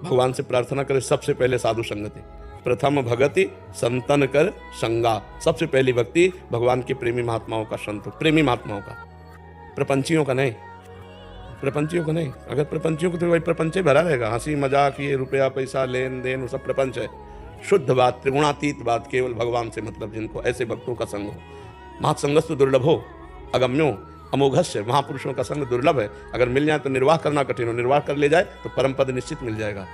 भगवान से प्रार्थना करें सबसे पहले साधु संगति। प्रथम भगति संतन कर संगा, सबसे पहली भक्ति भगवान के प्रेमी महात्माओं का, संतों प्रेमी महात्माओं का, प्रपंचियों का नहीं, प्रपंचियों का नहीं। अगर प्रपंचियों को तो वही प्रपंचे भरा रहेगा, हंसी मजाक, ये रुपया पैसा लेन देन, वो सब प्रपंच है। शुद्ध बात, त्रिगुणातीत बात, केवल भगवान से मतलब जिनको, ऐसे भक्तों का संग हो। महासंगस्तु दुर्लभो अगम्यो अमोघस्य, महापुरुषों का संग दुर्लभ है। अगर मिल जाए तो निर्वाह करना कठिन हो, निर्वाह कर ले जाए तो परम पद निश्चित मिल जाएगा।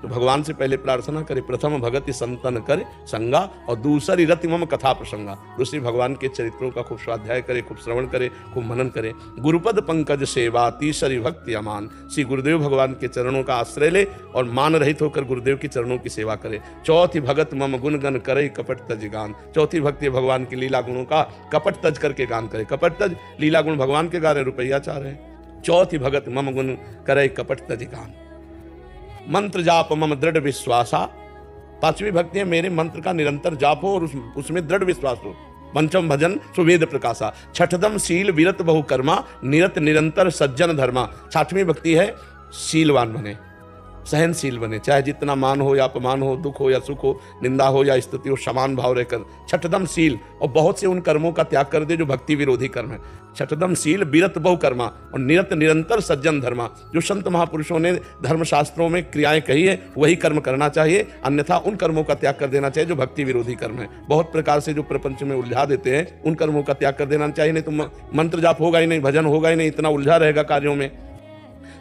तो भगवान से पहले प्रार्थना करे, प्रथम भगति संतन करे संगा, और दूसरी रति मम कथा प्रसंगा, दूसरी भगवान के चरित्रों का खूब स्वाध्याय करे, खूब श्रवण करे, खूब मनन करे। गुरुपद पंकज सेवा तीसरी भक्ति अमान, श्री गुरुदेव भगवान के चरणों का आश्रय ले और मान रहित होकर गुरुदेव के चरणों की सेवा करे। चौथी भगत मम गुण गण करे कपट तज गान, चौथी भक्ति भगवान की लीला गुणों का कपट तज करके गान करे। कपट तज लीला गुण भगवान के गा रहे, रुपया चाह रहे। चौथी भगत मम गुण करे कपट तज गान, मंत्र जाप मम दृढ़ विश्वासा, पांचवी भक्ति है मेरे मंत्र का निरंतर जाप हो और उसमें दृढ़ विश्वास हो। पंचम भजन सुवेद प्रकाशा, छठदम शील विरत बहु कर्मा, निरत निरंतर सज्जन धर्मा, छठवीं भक्ति है शीलवान बने, सहनशील बने, चाहे जितना मान हो या अपमान हो, दुख हो या सुख हो, निंदा हो या स्तुति हो, समान भाव रहकर। छठदम शील, और बहुत से उन कर्मों का त्याग कर दे जो भक्ति विरोधी कर्म है। छठदम शील विरत बहु कर्मा, और निरत निरंतर सज्जन धर्मा, जो संत महापुरुषों ने धर्मशास्त्रों में क्रियाएं कही है वही कर्म करना चाहिए, अन्यथा उन कर्मों का त्याग कर देना चाहिए जो भक्ति विरोधी कर्म है। बहुत प्रकार से जो प्रपंच में उलझा देते हैं उन कर्मों का त्याग कर देना चाहिए, नहीं तो मंत्र जाप होगा ही नहीं, भजन होगा ही नहीं, इतना उलझा रहेगा कार्यों में।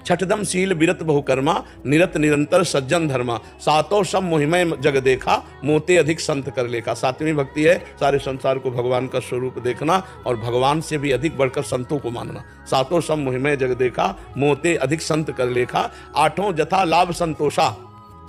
छठदम शील विरत बहुकर्मा, निरत निरंतर सज्जन धर्मा, सातों सम मोहिमय जग देखा, मोते अधिक संत कर लेखा। सातवीं भक्ति है सारे संसार को भगवान का स्वरूप देखना और भगवान से भी अधिक बढ़कर संतों को मानना। सातों सम मोहिमय जग देखा, मोते अधिक संत कर लेखा। आठों जथा लाभ संतोषा,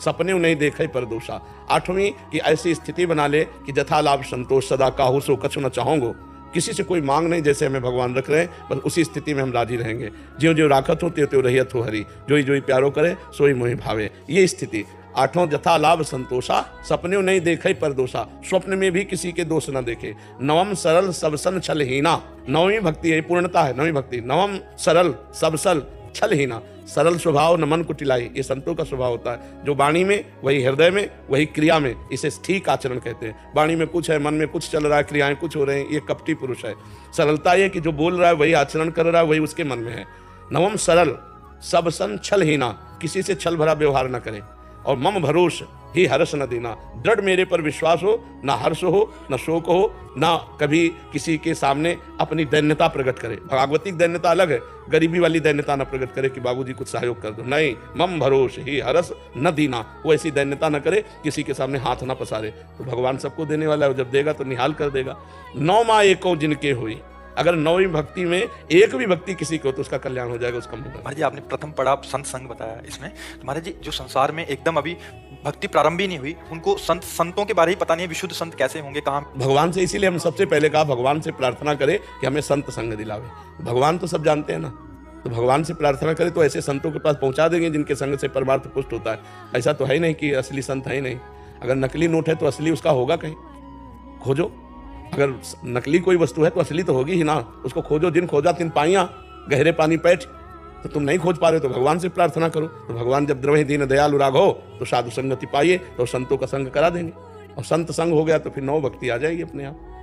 सपने नहीं देखे पर दोषा। आठवीं की ऐसी स्थिति बना ले कि जथा लाभ संतोष, सदा काहू सो कछु न चाहोगो, किसी से कोई मांग नहीं, जैसे हमें भगवान रख रहे हैं बस उसी स्थिति में हम राजी रहेंगे। ज्यों ज्यों राखत हो त्यों त्यों रहियत हो हरि, जोई जोई प्यारो करे सोई मोहि भावे, ये स्थिति। आठों जथा लाभ संतोषा, सपने नहीं देखे पर दोषा, स्वप्न में भी किसी के दोष न देखे। नवम सरल सबसन छलहीना, नववीं भक्ति है, पूर्णता है नववीं भक्ति। नवम सरल सबसल छलहीना, सरल स्वभाव न मन कुटिलाई, ये संतों का स्वभाव होता है, जो वाणी में वही हृदय में वही क्रिया में, इसे ठीक आचरण कहते हैं। वाणी में कुछ है, मन में कुछ चल रहा है, क्रियाएं कुछ हो रही हैं, ये कपटी पुरुष है। सरलता ये कि जो बोल रहा है वही आचरण कर रहा है, वही उसके मन में है। नवम सरल सब सन छलहीना, किसी से छल भरा व्यवहार न करे। और मम भरोस ही हर्ष न देना, दृढ़ मेरे पर विश्वास हो, ना हर्ष हो न शोक हो, ना कभी किसी के सामने अपनी दैन्यता प्रकट करे। भागवतिक दैन्यता अलग है, गरीबी वाली दैन्यता न प्रकट करे कि बाबूजी कुछ सहयोग कर दो, नहीं। मम भरोस ही हर्ष न दीना, वो ऐसी दैन्यता न करे, किसी के सामने हाथ न पसारे। तो भगवान सबको देने वाला है, जब देगा तो निहाल कर देगा। नौ माँ एको जिनके हुई, अगर नौवीं भक्ति में एक भी भक्ति किसी को तो उसका कल्याण हो जाएगा, उसका मुंह। महाराज जी आपने प्रथम पड़ाव संत संग बताया इसमें, तो महाराज जी जो संसार में एकदम अभी भक्ति प्रारंभ ही नहीं हुई, उनको संतों के बारे ही पता नहीं है, विशुद्ध संत कैसे होंगे, कहाँ। भगवान से इसीलिए हम सबसे पहले कहा भगवान से प्रार्थना करें कि हमें संत संग दिलावे। भगवान तो सब जानते हैं ना, तो भगवान से प्रार्थना करें तो ऐसे संतों के पास पहुंचा देंगे जिनके संग से परमार्थ पुष्ट होता है। ऐसा तो है ही नहीं कि असली संत है ही नहीं। अगर नकली नोट है तो असली उसका होगा कहीं, खोजो। अगर नकली कोई वस्तु है तो असली तो होगी ही ना, उसको खोजो। जिन खोजा तिन पाइया, गहरे पानी पैठ। तो तुम नहीं खोज पा रहे तो भगवान से प्रार्थना करो, तो भगवान जब द्रवहि दीन दयालु राघो, तो साधु संगति पाइए, तो संतों का संग करा देंगे। और संत संग हो गया तो फिर नौ भक्ति आ जाएगी अपने आप।